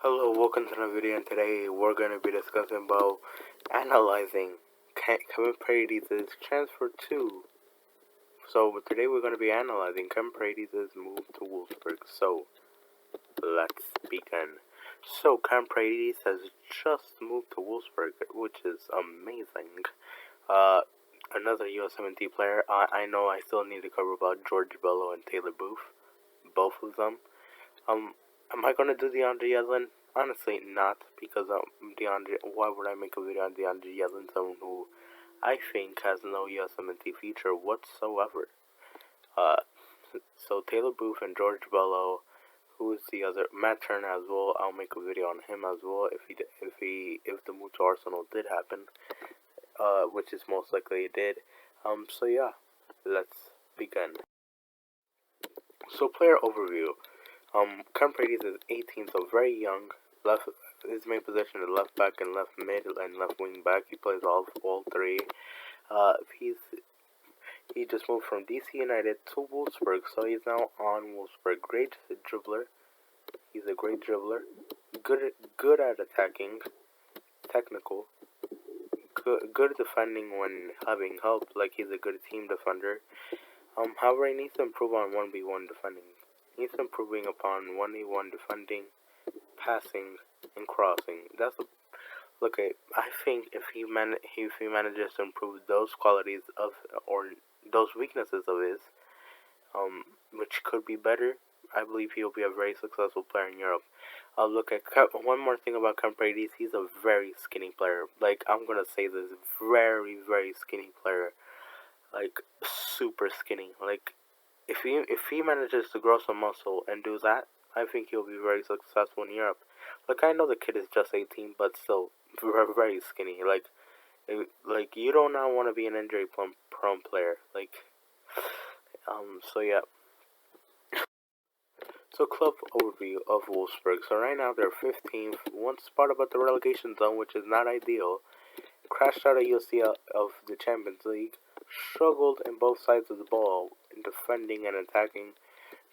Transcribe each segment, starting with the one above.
Hello, welcome to the video, and today we're going to be discussing about analyzing Kevin Paredes' transfer to. So today we're going to be analyzing Kevin Paredes' move to Wolfsburg. So let's begin. So Kevin Paredes has just moved to Wolfsburg, which is amazing. Another US-17 player. I know I still need to cover about George Bello and Taylor Booth, both of them. Am I gonna do DeAndre Yedlin? Honestly, not, because DeAndre. Why would I make a video on DeAndre Yedlin, someone who I think has no USMNT feature whatsoever? Uh, so Taylor Booth and George Bello, who is the other? Matt Turner as well. I'll make a video on him as well if the move to Arsenal did happen, which is most likely it did. So yeah, let's begin. So player overview. Kevin Paredes is 18, so very young. His main position is left back and left mid and left wing back. He plays all three. Uh, he's he just moved from DC United to Wolfsburg, so he's now on Wolfsburg. Great dribbler. He's a great dribbler. Good at attacking. Technical. Good defending when having help. Like, he's a good team defender. However, he needs to improve on 1v1 defending. He needs improving upon 1v1 defending, passing, and crossing. I think if he manages to improve those qualities or those weaknesses of his, which could be better, I believe he'll be a very successful player in Europe. One more thing about Kevin Paredes. He's a very skinny player. Like, I'm gonna say this, very, very skinny player. Like, super skinny. Like, if he manages to grow some muscle and do that, I think he'll be very successful in Europe. Like, I know the kid is just 18, but still very skinny. Like you do not want to be an injury prone player. So yeah. So club overview of Wolfsburg. So right now they're 15th, one spot above the relegation zone, which is not ideal. Crashed out of UCL of the Champions League. Struggled in both sides of the ball, in defending and attacking.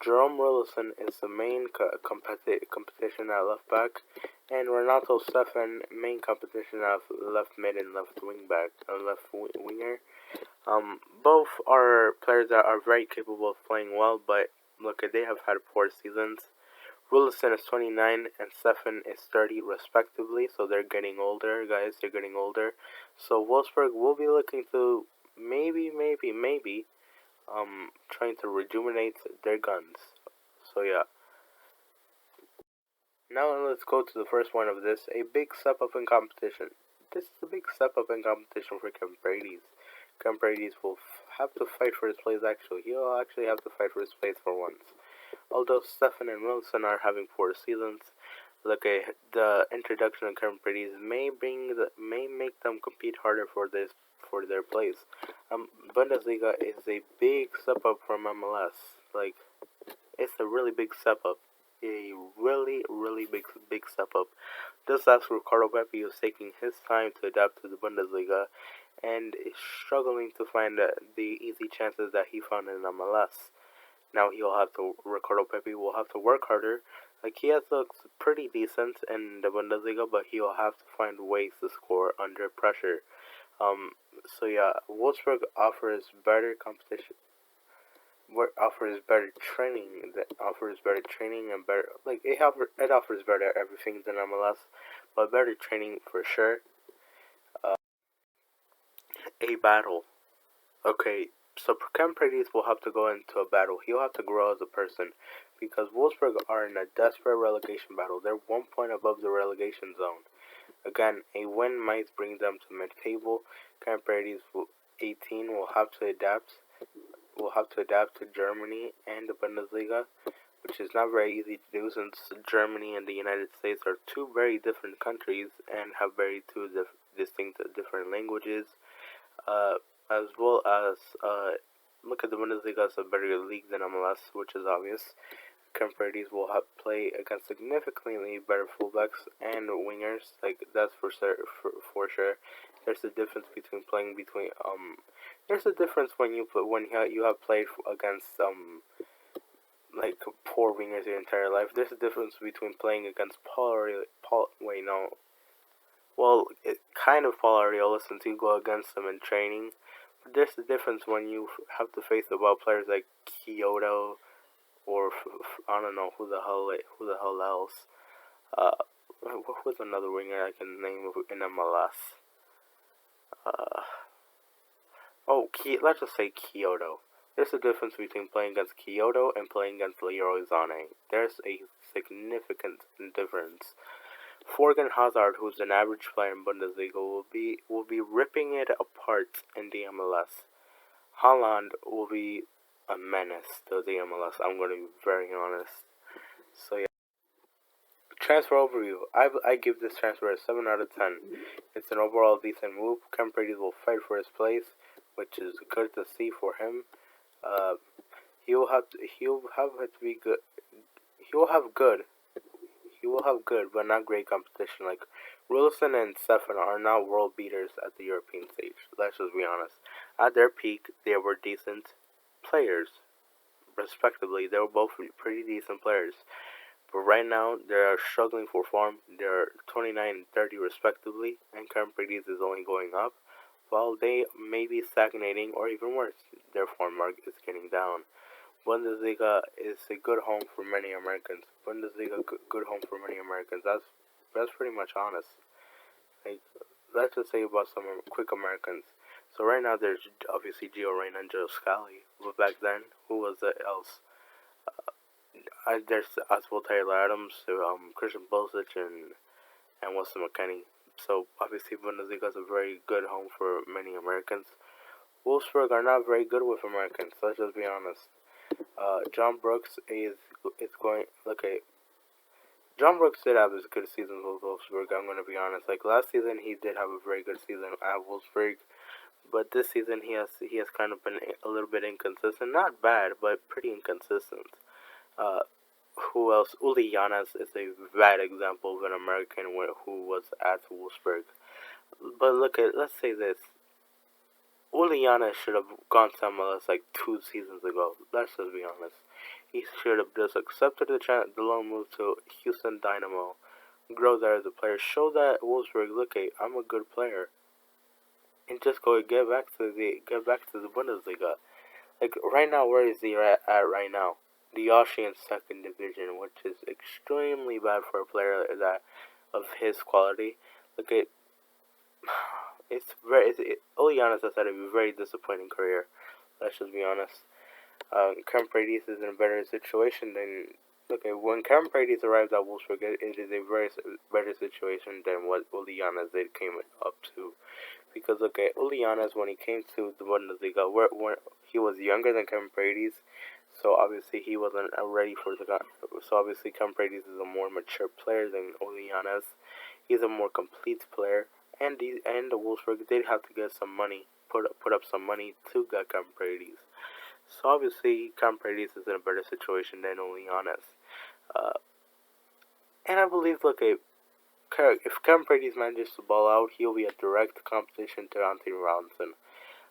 Jerome Rilison is the main competition at left back, and Renato Stefan main competition at left mid and left wing back and left winger. Both are players that are very capable of playing well, but look, they have had poor seasons. Rilison is 29 and Stefan is 30 respectively, so they're getting older, guys. They're getting older. So Wolfsburg will be looking to maybe trying to rejuvenate their guns. So yeah. Now let's go to the first one of this. A big step up in competition. This is a big step up in competition for Kevin Paredes. Kevin Paredes will have to fight for his place actually. He'll actually have to fight for his place for once. Although Stefan and Wilson are having poor seasons, the introduction of Kevin Paredes may make them compete harder for their place. Bundesliga is a big step up from MLS. Like, it's a really big step up. A really big step up. This last Ricardo Pepi is taking his time to adapt to the Bundesliga and is struggling to find the easy chances that he found in MLS. Now Ricardo Pepi will have to work harder. Like, he has looked pretty decent in the Bundesliga, but he'll have to find ways to score under pressure. So yeah, Wolfsburg offers better competition. What offers better training? That offers better training and better, like, it offers better everything than MLS, but better training for sure. A battle. Okay, so Kevin Paredes will have to go into a battle. He'll have to grow as a person, because Wolfsburg are in a desperate relegation battle. They're 1 point above the relegation zone. Again, a win might bring them to mid-table. Kevin Paredes, 18, will have to adapt. Will have to adapt to Germany and the Bundesliga, which is not very easy to do, since Germany and the United States are two very different countries and have very distinct different languages. As well as look at the Bundesliga as a better league than MLS, which is obvious. Kevin Paredes will have play against significantly better fullbacks and wingers. Like, that's for sure. There's a difference between playing between There's a difference when you have played against like poor wingers your entire life. There's a difference between playing against wait, no. Well, kind of Paul Arriola since you go against him in training. But there's a difference when you have to face about players like Kyoto or I don't know who the hell else. Uh, what was another winger I can name in MLS? Uh, let's just say Kyoto. There's a difference between playing against Kyoto and playing against Leroy Sané. There's a significant difference. Thorgan Hazard, who's an average player in Bundesliga, will be ripping it apart in the MLS. Haaland will be a menace to the MLS. I'm going to be very honest. So yeah. Transfer overview. I give this transfer a 7 out of 10. It's an overall decent move. Cam Paredes will fight for his place, which is good to see for him. Uh, he'll have to be good. He will have good. He will have good, but not great competition. Like Wilson and Stefan are not world beaters at the European stage. Let's just be honest. At their peak, they were decent players, respectively. They were both pretty decent players. But right now, they are struggling for form. They're 29 and 30 respectively, and Cam Paredes is only going up, while they may be stagnating or even worse. Their form mark is getting down. Bundesliga is a good home for many Americans. Bundesliga, good home for many Americans. That's pretty much honest. Like, let's just say about some quick Americans. So right now, there's obviously Gio Reyna and Joe Scally. But back then, who was it else? There's Oswald Taylor Adams, Christian Pulisic, and Wilson McKennie. So obviously Bundesliga is a very good home for many Americans. Wolfsburg are not very good with Americans. Let's just be honest. John Brooks is going. Okay, John Brooks did have his good seasons with Wolfsburg. I'm going to be honest. Like last season, he did have a very good season at Wolfsburg, but this season he has kind of been a little bit inconsistent. Not bad, but pretty inconsistent. Uh, who else? Uli Yanes is a bad example of an American who was at Wolfsburg. But let's say this. Uli Yanes should have gone to MLS like 2 seasons ago. Let's just be honest. He should have just accepted the loan move to Houston Dynamo, grow there as a player, show that Wolfsburg, look, hey, I'm a good player, and just go get back to the Bundesliga. Like right now, where is he at right now? The Austrian second division, which is extremely bad for a player that of his quality. Look at Uli Yanes has had a very disappointing career. Let's just be honest. Cam Paredes is in a better situation than when Cam Paredes arrived at Wolfsburg. It is a very better situation than what Uli Yanes came up to. Because look at Uli Yanes when he came to the Bundesliga, where he was younger than Cam Paredes, so obviously he wasn't ready for the. So obviously Cam Paredes is a more mature player than Uli Yanes. He's a more complete player, and the Wolfsburg did have to get some money, put up some money to get Cam Paredes. So obviously Cam Paredes is in a better situation than Uli Yanes. And I believe, if Cam Paredes manages to ball out, he'll be a direct competition to Anthony Robinson.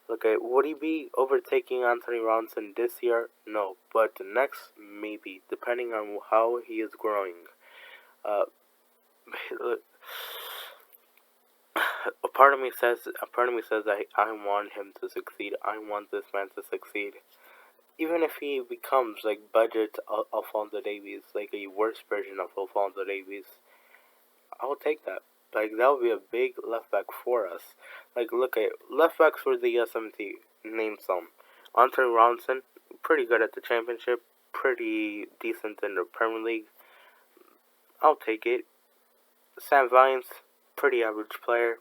Would he be overtaking Anthony Robinson this year? No, but the next, maybe, depending on how he is growing. Uh, a part of me says I want him to succeed. I want this man to succeed. Even if he becomes like budget Alphonso Davies, like a worse version of Alphonso Davies, I'll take that. Like that would be a big left back for us. Like look at left backs for the SMT. Name some. Anthony Robinson, pretty good at the championship, pretty decent in the Premier League. I'll take it. Sam Vines, pretty average player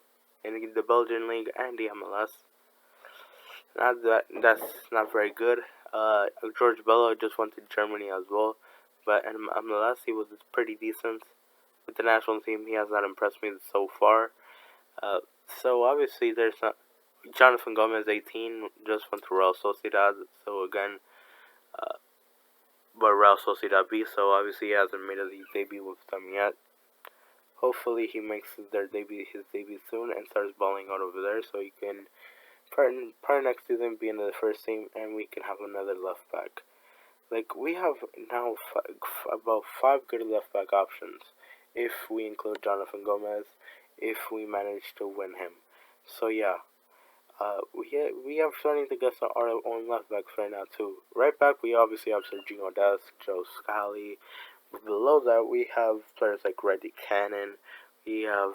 in the Belgian league and the MLS. That's not very good. George Bello just went to Germany as well, but in MLS he was pretty decent. With the national team, he has not impressed me so far. So obviously there's not. Jonathan Gomez, 18, just went to Real Sociedad. So again, but Real Sociedad B. So obviously he hasn't made his debut with them yet. Hopefully he makes his debut soon and starts balling out over there, so he can probably next season be in the first team, and we can have another left back. Like, we have now about 5 good left back options if we include Jonathan Gomez, if we manage to win him. So yeah, we are starting to get our own left backs right now too. Right back, we obviously have Sergio Dest, Joe Scally. Below that, we have players like Reddy Cannon. We have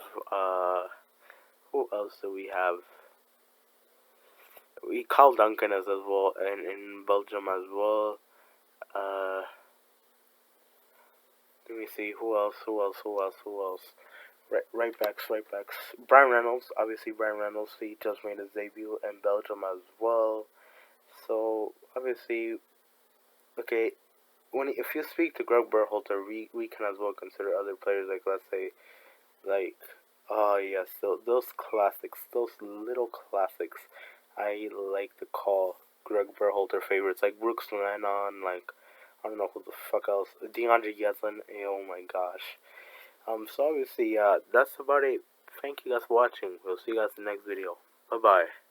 who else do we have? We call Duncan as well, and in Belgium as well. Uh, Let me see who else. Right backs. Brian Reynolds, obviously Brian Reynolds. He just made his debut in Belgium as well. So obviously, okay. If you speak to Greg Berhalter, we can as well consider other players like, let's say, like, oh yes, those classics, those little classics. I like to call Greg Berhalter favorites, like Brooks Lennon, like, I don't know who the fuck else, DeAndre Yedlin. Oh my gosh. So obviously, that's about it. Thank you guys for watching. We'll see you guys in the next video. Bye bye.